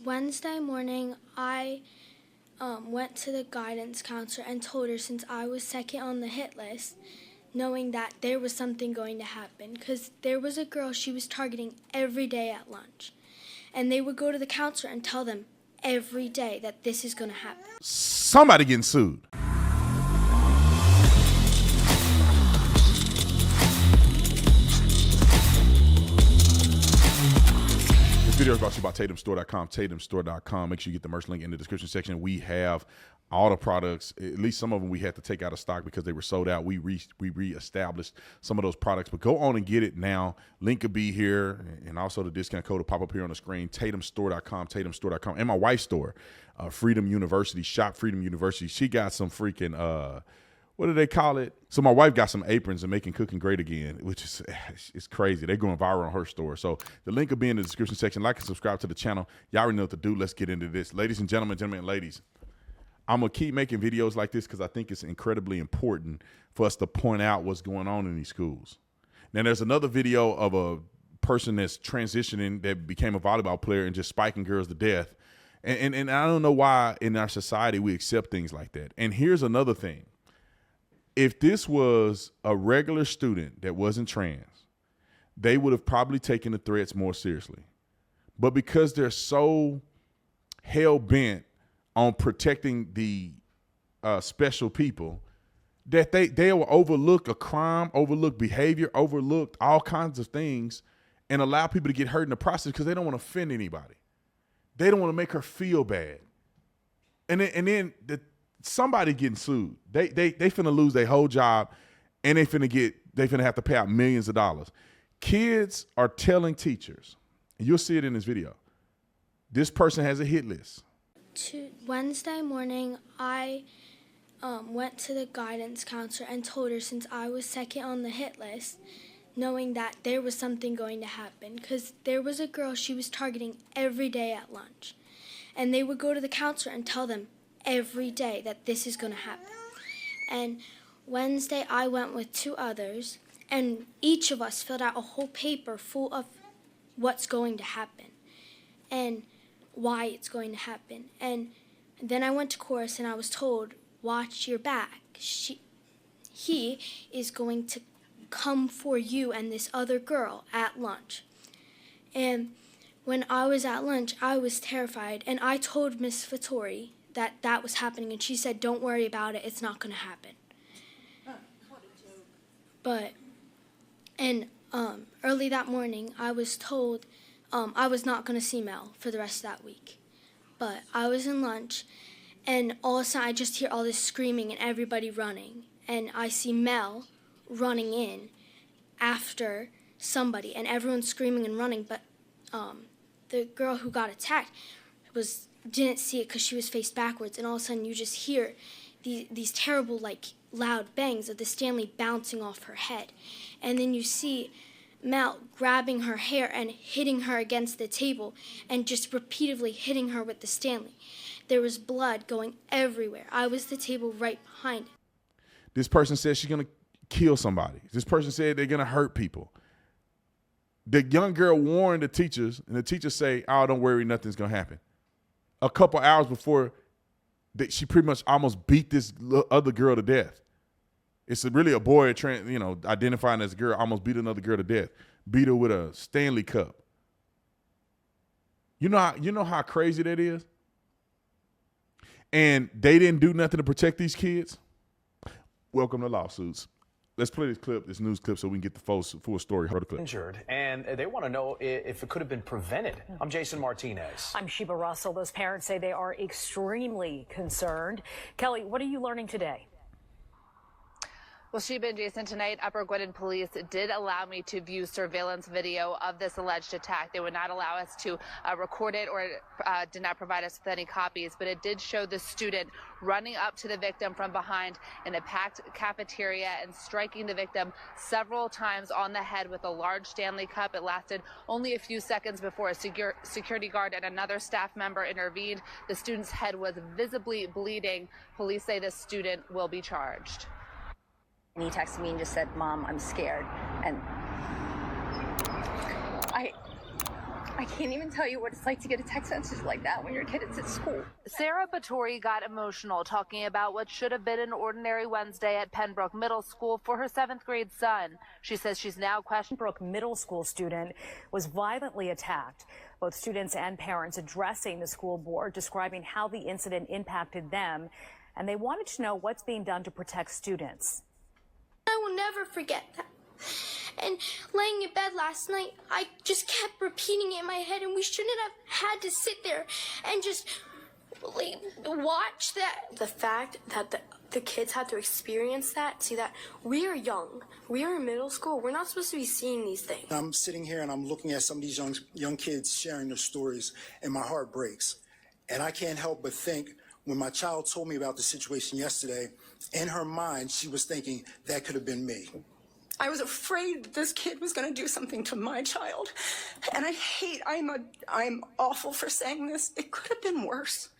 Wednesday morning, I went to the guidance counselor and told her since I was second on the hit list, knowing that there was something going to happen, because there was a girl she was targeting every day at lunch. And they would go to the counselor and tell them every day that this is going to happen. Somebody getting sued. This video is brought to you by TatumStore.com, TatumStore.com. Make sure you get the merch link in the description section. We have all the products, at least some of them we had to take out of stock because they were sold out. We reestablished some of those products, but go on and get it now. Link will be here, and also the discount code will pop up here on the screen, TatumStore.com, TatumStore.com, and my wife's store, Freedom University, Shop Freedom University. She got some freaking, what do they call it? So my wife got some aprons and making cooking great again, which is it's crazy. They're going viral on her store. So the link will be in the description section. Like and subscribe to the channel. Y'all already know what to do. Let's get into this. Ladies and gentlemen, and ladies, I'm going to keep making videos like this because I think it's incredibly important for us to point out what's going on in these schools. Now, there's another video of a person that's transitioning that became a volleyball player and just spiking girls to death. And I don't know why in our society we accept things like that. And here's another thing. If this was a regular student that wasn't trans, they would have probably taken the threats more seriously. But because they're so hell-bent on protecting the special people, that they will overlook a crime, overlook behavior, overlook all kinds of things, and allow people to get hurt in the process because they don't want to offend anybody. They don't want to make her feel bad. And then somebody getting sued. They finna lose their whole job, and they finna have to pay out millions of dollars. Kids are telling teachers, and you'll see it in this video, this person has a hit list. Wednesday morning, I went to the guidance counselor and told her since I was second on the hit list, knowing that there was something going to happen, because there was a girl she was targeting every day at lunch. And they would go to the counselor and tell them every day that this is going to happen. And Wednesday, I went with two others, and each of us filled out a whole paper full of what's going to happen and why it's going to happen. And then I went to chorus and I was told, watch your back. He is going to come for you and this other girl at lunch. And when I was at lunch, I was terrified, and I told Miss Fattori that was happening, and she said, don't worry about it, it's not going to happen. But, early that morning, I was told I was not going to see Mel for the rest of that week. But I was in lunch, and all of a sudden I just hear all this screaming and everybody running. And I see Mel running in after somebody, and everyone's screaming and running. But the girl who got attacked didn't see it because she was faced backwards. And all of a sudden you just hear these terrible, loud bangs of the Stanley bouncing off her head. And then you see Mel grabbing her hair and hitting her against the table and just repeatedly hitting her with the Stanley. There was blood going everywhere. I was the table right behind it. This person said she's going to kill somebody. This person said they're going to hurt people. The young girl warned the teachers, and the teachers say, oh, don't worry, nothing's going to happen. A couple hours before, she pretty much almost beat this other girl to death. It's really a boy, identifying as a girl, almost beat another girl to death. Beat her with a Stanley cup. You know how crazy that is? And they didn't do nothing to protect these kids? Welcome to lawsuits. Let's play this news clip, so we can get the full story. Heard the clip. Injured, and they want to know if it could have been prevented. I'm Jason Martinez. I'm Sheba Russell. Those parents say they are extremely concerned. Kelly, what are you learning today? Well, Sheba and Jason, tonight, Upper Gwinnett Police did allow me to view surveillance video of this alleged attack. They would not allow us to record it or did not provide us with any copies, but it did show the student running up to the victim from behind in a packed cafeteria and striking the victim several times on the head with a large Stanley cup. It lasted only a few seconds before a security guard and another staff member intervened. The student's head was visibly bleeding. Police say the student will be charged. And he texted me and just said, "Mom, I'm scared." And I I can't even tell you what it's like to get a text message like that when your kid is at school. Sarah Batory got emotional talking about what should have been an ordinary Wednesday at Pembroke Middle School for her 7th grade son. She says she's now questioning. Pembroke Middle School student was violently attacked. Both students and parents addressing the school board, describing how the incident impacted them, and they wanted to know what's being done to protect students. I will never forget that. And laying in bed last night, I just kept repeating it in my head, and we shouldn't have had to sit there and just watch that. The fact that the kids had to experience that, see that we are young, we are in middle school, we're not supposed to be seeing these things. I'm sitting here and I'm looking at some of these young kids sharing their stories, and my heart breaks. And I can't help but think, when my child told me about the situation yesterday, in her mind, she was thinking that could have been me. I was afraid this kid was going to do something to my child. And I'm awful for saying this. It could have been worse.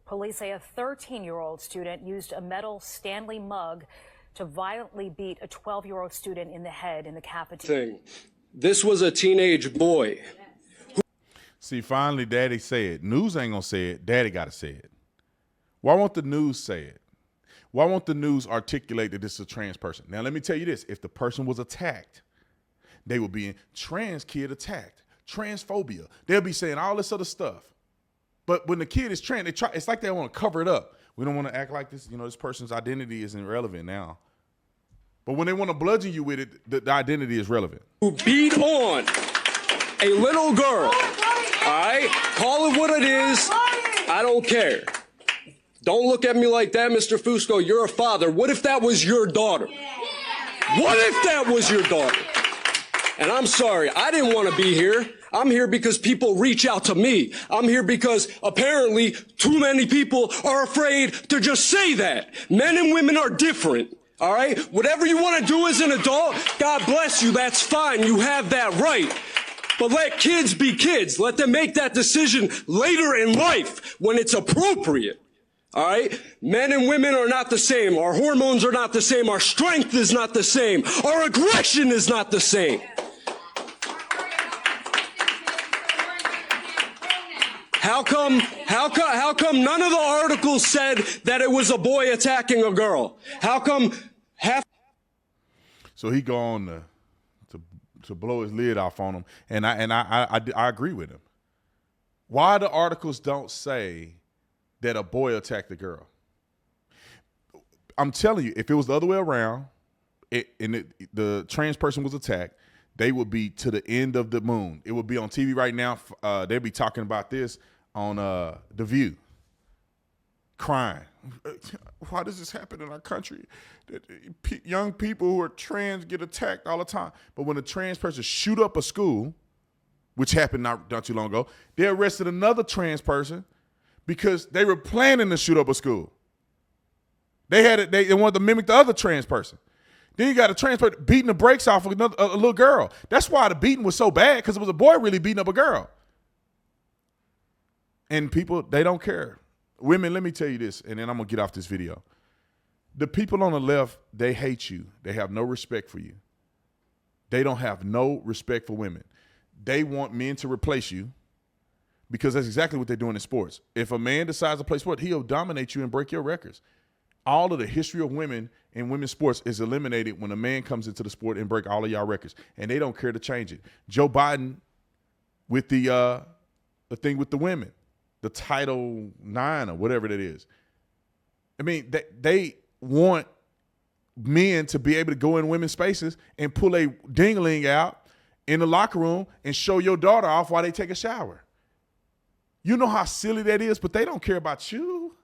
Police say a 13-year-old student used a metal Stanley mug to violently beat a 12-year-old student in the head in the cafeteria. This was a teenage boy. See, finally, Daddy said, news ain't gonna say it. Daddy gotta say it. Why won't the news say it? Why won't the news articulate that this is a trans person? Now, let me tell you this. If the person was attacked, they would be in trans kid attacked, transphobia. They'll be saying all this other stuff. But when the kid is trans, it's like they want to cover it up. We don't want to act like this, this person's identity isn't relevant now. But when they want to bludgeon you with it, the identity is relevant. Who beat on a little girl, all right? Call it what it is. I don't care. Don't look at me like that, Mr. Fusco. You're a father. What if that was your daughter? What if that was your daughter? And I'm sorry, I didn't want to be here. I'm here because people reach out to me. I'm here because apparently too many people are afraid to just say that. Men and women are different. All right? Whatever you want to do as an adult, God bless you. That's fine. You have that right. But let kids be kids. Let them make that decision later in life when it's appropriate. All right? Men and women are not the same. Our hormones are not the same. Our strength is not the same. Our aggression is not the same. How come none of the articles said that it was a boy attacking a girl? How come So he go on to blow his lid off on him, and I agree with him. Why the articles don't say that a boy attacked a girl? I'm telling you, if it was the other way around, the trans person was attacked, they would be to the end of the moon. It would be on TV right now. They'd be talking about this on The View, crying. Why does this happen in our country? That young people who are trans get attacked all the time. But when a trans person shoot up a school, which happened not too long ago, they arrested another trans person because they were planning to shoot up a school. They wanted to mimic the other trans person. Then you got a trans person beating the brakes off of a little girl. That's why the beating was so bad, because it was a boy really beating up a girl. And people, they don't care. Women, let me tell you this, and then I'm going to get off this video. The people on the left, they hate you. They have no respect for you. They don't have no respect for women. They want men to replace you, because that's exactly what they're doing in sports. If a man decides to play sport, he'll dominate you and break your records. All of the history of women in women's sports is eliminated when a man comes into the sport and break all of y'all records, and they don't care to change it. Joe Biden with the thing with the women, the Title IX or whatever that is. I mean, they want men to be able to go in women's spaces and pull a ding-a-ling out in the locker room and show your daughter off while they take a shower. You know how silly that is, but they don't care about you.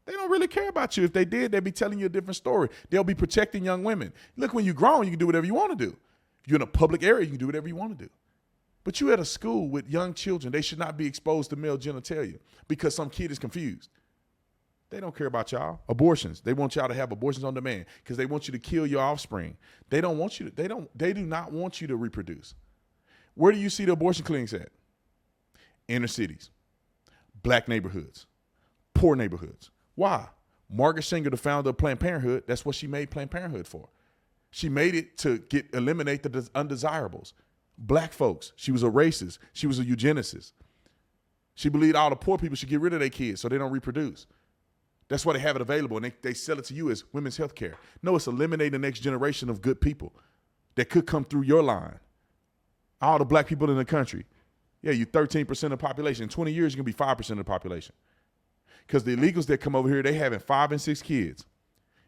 They don't really care about you. If they did, they'd be telling you a different story. They'll be protecting young women. Look, when you're grown, you can do whatever you want to do. If you're in a public area, you can do whatever you want to do. But you at a school with young children, they should not be exposed to male genitalia because some kid is confused. They don't care about y'all. Abortions. They want y'all to have abortions on demand because they want you to kill your offspring. They don't want you to, they do not want you to reproduce. Where do you see the abortion clinics at? Inner cities, black neighborhoods, poor neighborhoods. Why? Margaret Sanger, the founder of Planned Parenthood, that's what she made Planned Parenthood for. She made it to eliminate the undesirables. black folks. She was a racist. She was a eugenicist. She believed all the poor people should get rid of their kids so they don't reproduce. That's why they have it available, and they sell it to you as women's health care. No, it's eliminating the next generation of good people that could come through your line. All the black people in the country. Yeah, you're 13% of the population. In 20 years, you're going to be 5% of the population. Because the illegals that come over here, they having 5 and 6 kids.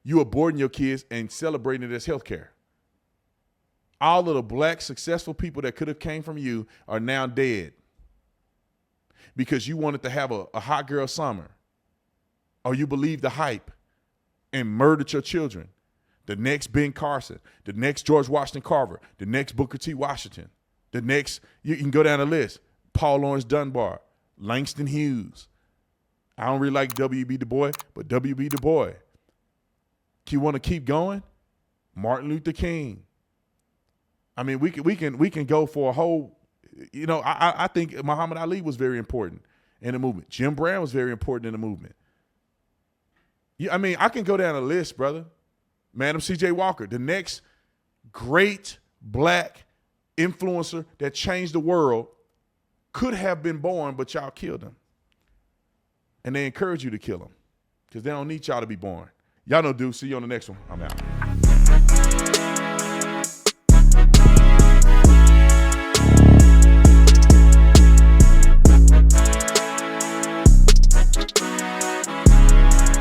You aborting your kids and celebrating it as health care. All of the black successful people that could have came from you are now dead because you wanted to have a hot girl summer, or you believed the hype and murdered your children. The next Ben Carson, the next George Washington Carver, the next Booker T. Washington, the next, you can go down the list, Paul Laurence Dunbar, Langston Hughes. I don't really like W.B. Du Bois, but W.B. Du Bois. You want to keep going? Martin Luther King. I mean, we can go for a whole, you know, I think Muhammad Ali was very important in the movement. Jim Brown was very important in the movement. I mean, I can go down a list, brother. Madam C.J. Walker, the next great black influencer that changed the world, could have been born, but y'all killed him. And they encourage you to kill him because they don't need y'all to be born. Y'all know, dude. See you on the next one. I'm out.